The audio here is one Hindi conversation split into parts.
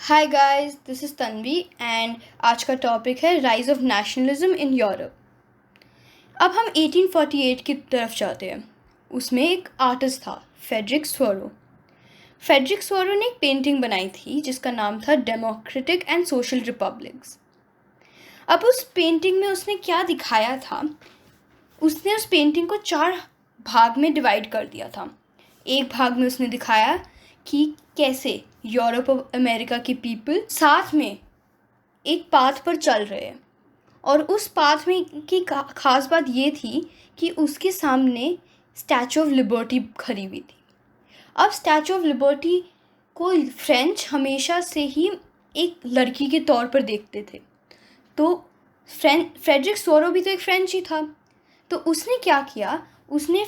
Hi guys, this is Tanvi and आज का टॉपिक है rise of nationalism in Europe. अब हम 1848 की तरफ जाते हैं। उसमें एक आर्टिस्ट था, फ्रेडरिक स्वरो। फ्रेडरिक स्वरो ने एक पेंटिंग बनाई थी जिसका नाम था डेमोक्रेटिक एंड सोशल रिपब्लिक्स। अब उस पेंटिंग में उसने क्या दिखाया था, उसने उस पेंटिंग को 4 भाग में डिवाइड कर दिया था। एक भाग में उसने दिखाया कि कैसे यूरोप और अमेरिका के पीपल साथ में एक पाथ पर चल रहे हैं, और उस पाथ में की खास बात ये थी कि उसके सामने स्टैचू ऑफ लिबर्टी खड़ी हुई थी। अब स्टैचू ऑफ लिबर्टी को फ्रेंच हमेशा से ही एक लड़की के तौर पर देखते थे, तो फ्रेडरिक सोरो भी तो एक फ्रेंच ही था। तो उसने क्या किया, उसने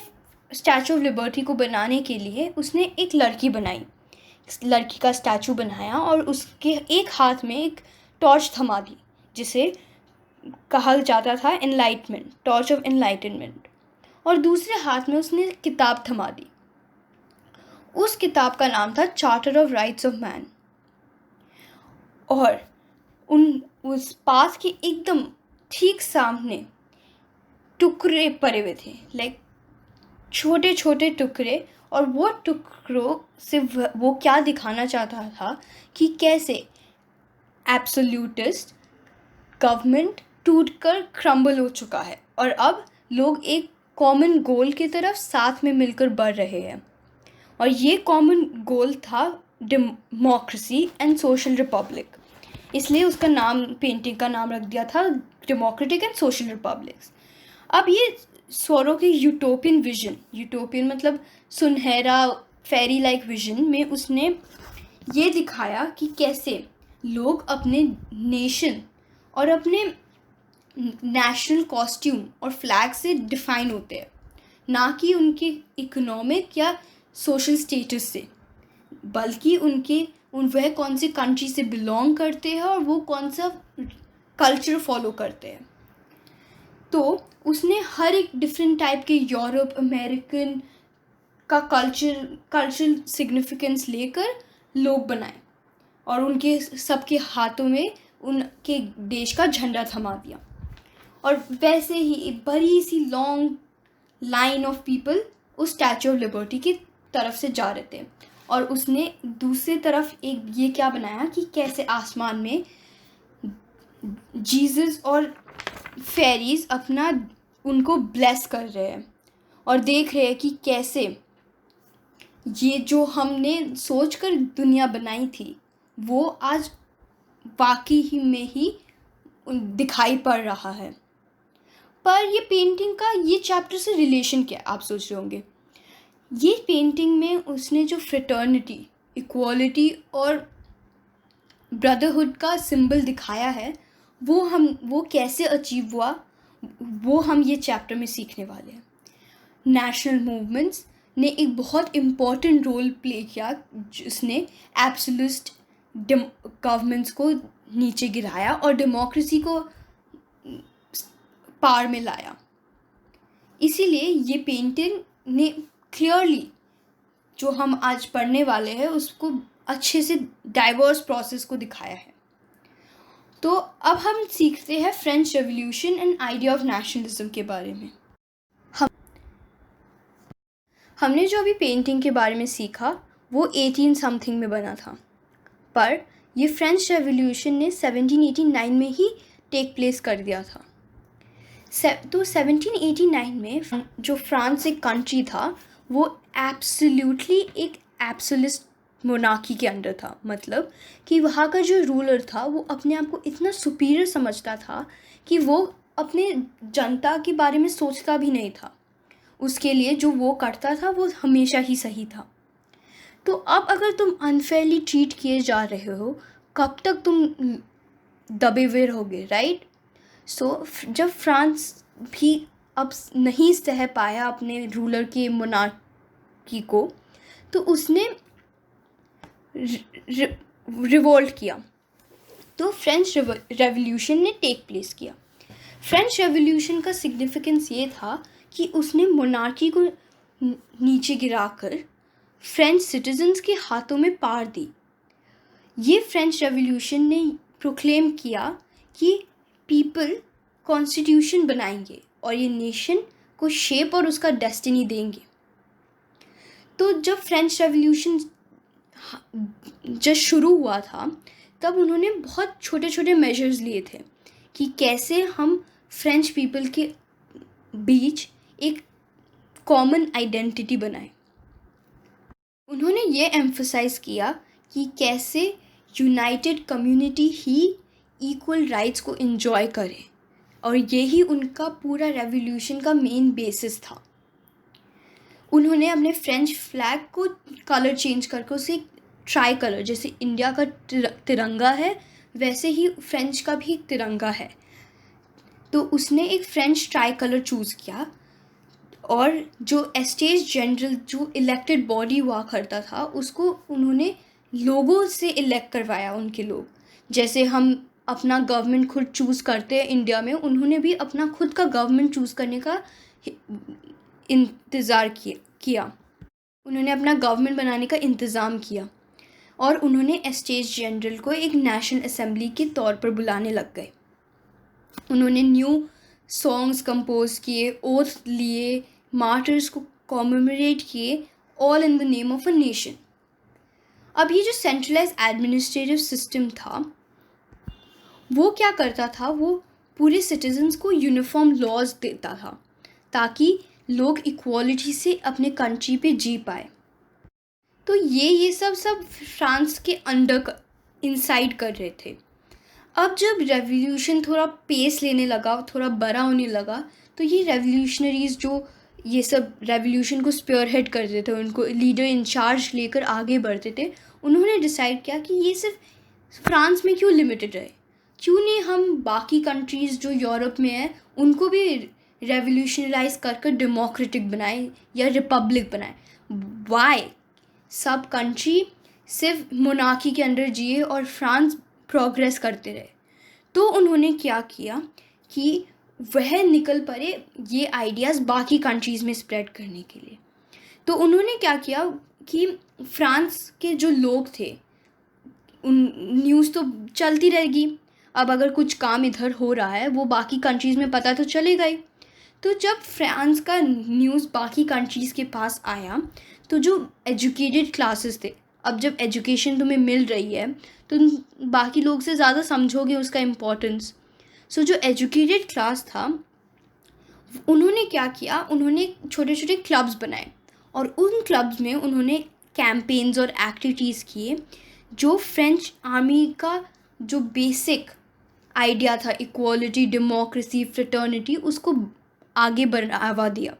स्टैचू ऑफ लिबर्टी को बनाने के लिए उसने एक लड़की बनाई, लड़की का स्टैचू बनाया और उसके एक हाथ में एक टॉर्च थमा दी जिसे कहा जाता था एनलाइटमेंट, टॉर्च ऑफ एनलाइटनमेंट, और दूसरे हाथ में उसने किताब थमा दी। उस किताब का नाम था charter of rights of man. और उस पाथ के एकदम ठीक सामने टुकड़े पड़े हुए थे, लाइक छोटे छोटे टुकड़े, और वो टुकड़ों से वो क्या दिखाना चाहता था कि कैसे एब्सोल्यूटिस्ट गवर्नमेंट टूटकर क्रम्बल हो चुका है और अब लोग एक कॉमन गोल की तरफ साथ में मिलकर बढ़ रहे हैं। और ये कॉमन गोल था डेमोक्रेसी एंड सोशल रिपब्लिक, इसलिए उसका नाम, पेंटिंग का नाम रख दिया था डेमोक्रेटिक एंड सोशल रिपब्लिक्स। अब ये स्वरों के यूटोपियन विजन, यूटोपियन मतलब सुनहरा फेरी लाइक विजन में उसने ये दिखाया कि कैसे लोग अपने नेशन और अपने नेशनल कॉस्ट्यूम और फ्लैग से डिफाइन होते हैं, ना कि उनके इकोनॉमिक या सोशल स्टेटस से, बल्कि वह कौन सी कंट्री से बिलोंग करते हैं और वो कौन सा कल्चर फॉलो करते हैं। तो उसने हर एक डिफरेंट टाइप के यूरोप अमेरिकन का कल्चरल सिग्निफिकेंस लेकर लोग बनाए और उनके सबके हाथों में उनके देश का झंडा थमा दिया। और वैसे ही एक बड़ी सी लॉन्ग लाइन ऑफ पीपल उस स्टैचू ऑफ लिबर्टी की तरफ से जा रहे थे, और उसने दूसरी तरफ एक ये क्या बनाया कि कैसे आसमान में जीसस और फेरीज अपना उनको ब्लेस कर रहे हैं और देख रहे हैं कि कैसे ये जो हमने सोचकर दुनिया बनाई थी वो आज वाकई ही में ही दिखाई पड़ रहा है। पर ये पेंटिंग का ये चैप्टर से रिलेशन क्या, आप सोच रहे होंगे। ये पेंटिंग में उसने जो फ्रेटर्निटी, इक्वालिटी और ब्रदरहुड का सिंबल दिखाया है वो कैसे अचीव हुआ, वो हम ये चैप्टर में सीखने वाले हैं। नेशनल मूवमेंट्स ने एक बहुत इम्पॉर्टेंट रोल प्ले किया जिसने एब्सोल्यूट गवर्नमेंट्स को नीचे गिराया और डेमोक्रेसी को पार में लाया। इसीलिए ये पेंटिंग ने क्लियरली जो हम आज पढ़ने वाले हैं उसको अच्छे से डाइवर्स प्रोसेस को दिखाया है। तो अब हम सीखते हैं French revolution and idea of nationalism के बारे में। हमने जो अभी पेंटिंग के बारे में सीखा वो 18 समथिंग में बना था, पर ये फ्रेंच रेवोल्यूशन ने 1789 में ही टेक प्लेस कर दिया था। तो 1789 में जो फ्रांस एक कंट्री था वो एब्सोल्युटली एक एब्सोल्यूट मोनार्की के अंडर था, मतलब कि वहाँ का जो रूलर था वो अपने आप को इतना सुपीरियर समझता था कि वो अपने जनता के बारे में सोचता भी नहीं था। उसके लिए जो वो करता था वो हमेशा ही सही था। तो अब अगर तुम अनफेयरली ट्रीट किए जा रहे हो, कब तक तुम दबे हुए रहोगे, राइट। सो जब फ्रांस भी अब नहीं सह पाया अपने रूलर के मोनार्की को, तो उसने रिवोल्ट किया, तो फ्रेंच रेवोल्यूशन ने टेक प्लेस किया। फ्रेंच रेवोल्यूशन का सिग्निफिकेंस ये था कि उसने मोनार्की को नीचे गिराकर फ्रेंच सिटीजन्स के हाथों में पार दी। ये फ्रेंच रेवोल्यूशन ने प्रोक्लेम किया कि पीपल कॉन्स्टिट्यूशन बनाएंगे और ये नेशन को शेप और उसका डेस्टिनी देंगे। तो जब फ्रेंच रेवोल्यूशन जब शुरू हुआ था तब उन्होंने बहुत छोटे छोटे मेजर्स लिए थे कि कैसे हम फ्रेंच पीपल के बीच एक कॉमन आइडेंटिटी बनाएं। उन्होंने ये एम्फसाइज किया कि कैसे यूनाइटेड कम्युनिटी ही इक्वल राइट्स को एंजॉय करे, और यही उनका पूरा रेवोल्यूशन का मेन बेसिस था। उन्होंने अपने फ्रेंच फ्लैग को कलर चेंज करके उसे ट्राई कलर, जैसे इंडिया का तिरंगा है वैसे ही फ्रेंच का भी तिरंगा है, तो उसने एक फ्रेंच ट्राई कलर चूज़ किया। और जो एस्टेट जनरल जो इलेक्टेड बॉडी हुआ करता था उसको उन्होंने लोगों से इलेक्ट करवाया। उनके लोग, जैसे हम अपना गवर्नमेंट खुद चूज़ करते हैं इंडिया में, उन्होंने भी अपना खुद का गवर्नमेंट चूज़ करने का इंतज़ार किया। उन्होंने अपना गवर्नमेंट बनाने का इंतज़ाम किया और उन्होंने एस्टेट जनरल को एक नेशनल असेंबली के तौर पर बुलाने लग गए। उन्होंने न्यू सॉन्ग्स कंपोज किए, ओथ लिए, मार्टर्स को कॉमेमोरेट किए, all in the name of a nation. अब ये जो सेंट्रलाइज एडमिनिस्ट्रेटिव सिस्टम था वो क्या करता था, वो पूरे सिटीजन्स को यूनिफॉर्म लॉज देता था ताकि लोग इक्वालिटी से अपने कंट्री पे जी पाए। तो ये सब फ्रांस के अंडर इंसाइड कर रहे थे। अब जब रेवोल्यूशन थोड़ा पेस लेने लगा, थोड़ा बड़ा होने लगा, तो ये रेवोल्यूशनरीज जो ये सब रेवोल्यूशन को स्पीयरहेड करते थे, उनको लीडर इंचार्ज लेकर आगे बढ़ते थे, उन्होंने डिसाइड किया कि ये सिर्फ फ्रांस में क्यों लिमिटेड रहे, क्यों नहीं हम बाकी कंट्रीज़ जो यूरोप में है उनको भी रेवोल्यूशनलाइज कर डेमोक्रेटिक बनाए या रिपब्लिक बनाए। वाई सब कंट्री सिर्फ मोनार्की के अंडर जिए और फ्रांस प्रोग्रेस करते रहे। तो उन्होंने क्या किया कि वह निकल पड़े ये आइडियाज़ बाकी कंट्रीज़ में स्प्रेड करने के लिए। तो उन्होंने क्या किया कि फ्रांस के जो लोग थे उन न्यूज़ तो चलती रहेगी, अब अगर कुछ काम इधर हो रहा है वो बाकी कंट्रीज़ में पता तो चलेगा ही। तो जब फ्रांस का न्यूज़ बाकी कंट्रीज़ के पास आया तो जो एजुकेटेड क्लासेस थे, अब जब एजुकेशन तुम्हें मिल रही है तो तुम बाकी लोग से ज़्यादा समझोगे उसका इम्पोर्टेंस। सो जो एजुकेटेड क्लास था उन्होंने क्या किया, उन्होंने छोटे छोटे क्लब्स बनाए और उन क्लब्स में उन्होंने कैंपेन्स और एक्टिविटीज़ किए जो फ्रेंच आर्मी का जो बेसिक आइडिया था इक्वालिटी, डेमोक्रेसी, फ्रेटर्निटी, उसको आगे बढ़ावा दिया।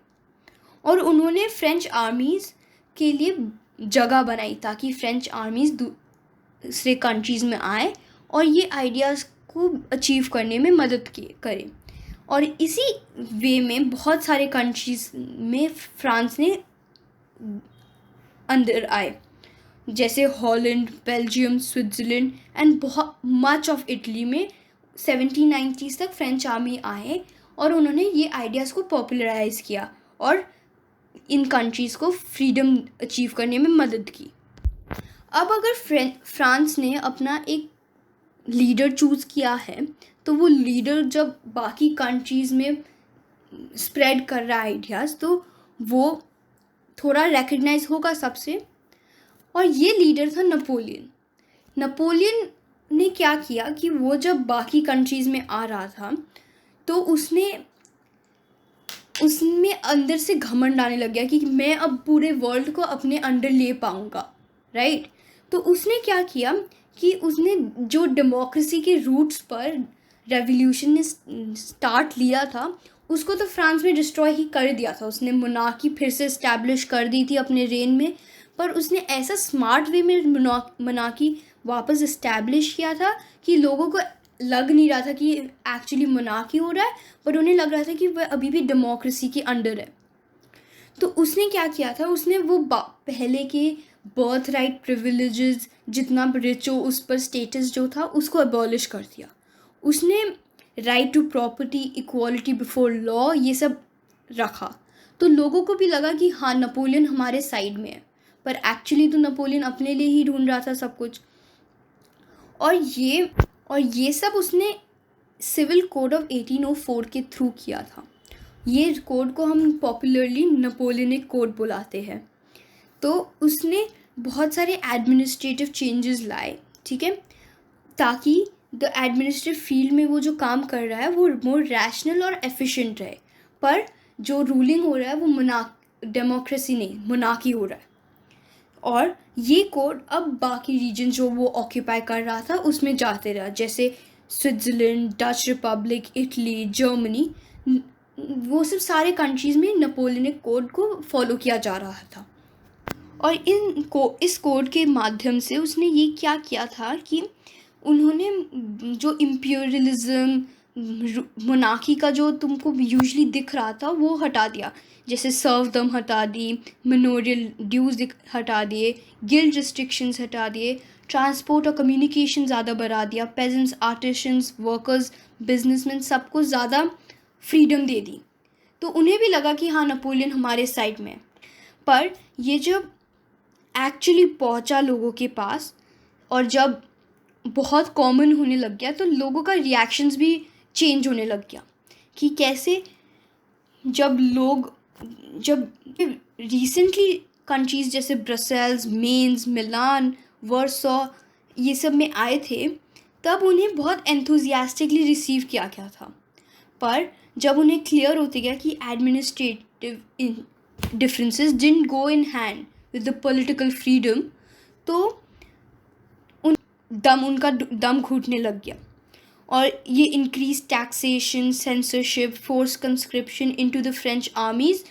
और उन्होंने फ्रेंच आर्मीज़ के लिए जगह बनाई ताकि फ्रेंच आर्मीज़ दूसरे कंट्रीज़ में आए और ये आइडियाज़ को अचीव करने में मदद करें। और इसी वे में बहुत सारे कंट्रीज़ में फ्रांस ने अंदर आए, जैसे हॉलैंड, बेल्जियम, स्विट्ज़रलैंड एंड बहुत मच ऑफ इटली में 1790s तक फ्रेंच आर्मी आए और उन्होंने ये आइडियाज़ को पॉपुलराइज़ किया और इन कंट्रीज़ को फ्रीडम अचीव करने में मदद की। अब अगर फ्रांस ने अपना एक लीडर चूज़ किया है तो वो लीडर जब बाकी कंट्रीज़ में स्प्रेड कर रहा है आइडियाज़ तो वो थोड़ा रिकग्नाइज होगा सबसे। और ये लीडर था नेपोलियन ने क्या किया कि वो जब बाकी कंट्रीज़ में आ रहा था तो उसमें अंदर से घमंड आने लग गया कि मैं अब पूरे वर्ल्ड को अपने अंडर ले पाऊँगा, राइट। तो उसने क्या किया कि उसने जो डेमोक्रेसी के रूट्स पर रेवोल्यूशन ने स्टार्ट लिया था उसको तो फ्रांस में डिस्ट्रॉय ही कर दिया था। उसने मोनार्की फिर से इस्टेब्लिश कर दी थी अपने रेन में, पर उसने ऐसा स्मार्ट वे में मोनार्की वापस इस्टेब्लिश किया था कि लोगों को लग नहीं रहा था कि एक्चुअली मोनार्की हो रहा है, पर उन्हें लग रहा था कि वह अभी भी डेमोक्रेसी के अंडर है। तो उसने क्या किया था, उसने वो पहले के बर्थ राइट प्रिविलेजेस जितना रिच हो उस पर स्टेटस जो था उसको अबॉलिश कर दिया। उसने right to property, equality before law, ये सब रखा। तो लोगों को भी लगा कि हाँ नेपोलियन हमारे साइड में है, पर एक्चुअली तो नेपोलियन अपने लिए ही ढूंढ रहा था सब कुछ। और ये सब उसने सिविल कोड ऑफ 1804 के थ्रू किया था। ये कोड को हम पॉपुलरली नेपोलियनिक कोड बुलाते हैं। तो उसने बहुत सारे एडमिनिस्ट्रेटिव चेंजेस लाए, ठीक है, ताकि द एडमिनिस्ट्रेटिव फील्ड में वो जो काम कर रहा है वो मोर रैशनल और एफिशिएंट रहे। पर जो रूलिंग हो रहा है वो डेमोक्रेसी नहीं, मोनार्की हो रहा है। और ये कोड अब बाकी रीजन जो वो ऑक्यूपाई कर रहा था उसमें जाते रहा, जैसे Switzerland, Dutch Republic, Italy, Germany, वो सब सारे कंट्रीज़ में नेपोलियनिक कोड को फॉलो किया जा रहा था। और इस कोड के माध्यम से उसने ये क्या किया था कि उन्होंने जो इम्पीरियलिज्म, मोनार्की का जो तुमको यूजुअली दिख रहा था वो हटा दिया, जैसे सर्वदम हटा दी, मिनोरियल ड्यूज़ हटा दिए, गिल्ड रिस्ट्रिक्शंस हटा दिए, ट्रांसपोर्ट और कम्युनिकेशन ज़्यादा बढ़ा दिया, पेजेंट्स, आर्टिशंस, वर्कर्स, बिजनेसमैन सबको ज़्यादा फ्रीडम दे दी। तो उन्हें भी लगा कि हाँ, नेपोलियन हमारे साइड में है। पर ये जब एक्चुअली पहुंचा लोगों के पास और जब बहुत कॉमन होने लग गया तो लोगों का रिएक्शंस भी चेंज होने लग गया कि कैसे जब रिसेंटली कंट्रीज़ जैसे ब्रसेल्स, मेन्स, मिलान, वर्सो ये सब में आए थे तब उन्हें बहुत एंथुजियास्टिकली रिसीव किया गया था। पर जब उन्हें क्लियर होते गया कि administrative differences didn't go in hand with the political freedom, तो उनका दम घुटने लग गया। और ये increase taxation, censorship, force conscription into the French armies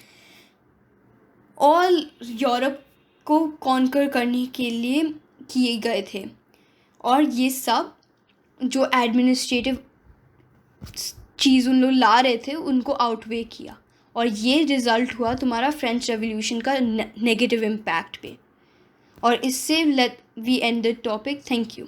all Europe को कॉन्कर करने के लिए किए गए थे। और ये सब जो एडमिनिस्ट्रेटिव चीज़ उन लोग ला रहे थे उनको आउटवे किया, और ये रिज़ल्ट हुआ तुम्हारा फ्रेंच रेवोल्यूशन का नेगेटिव इम्पैक्ट पे। और इससे let we end the topic. Thank you.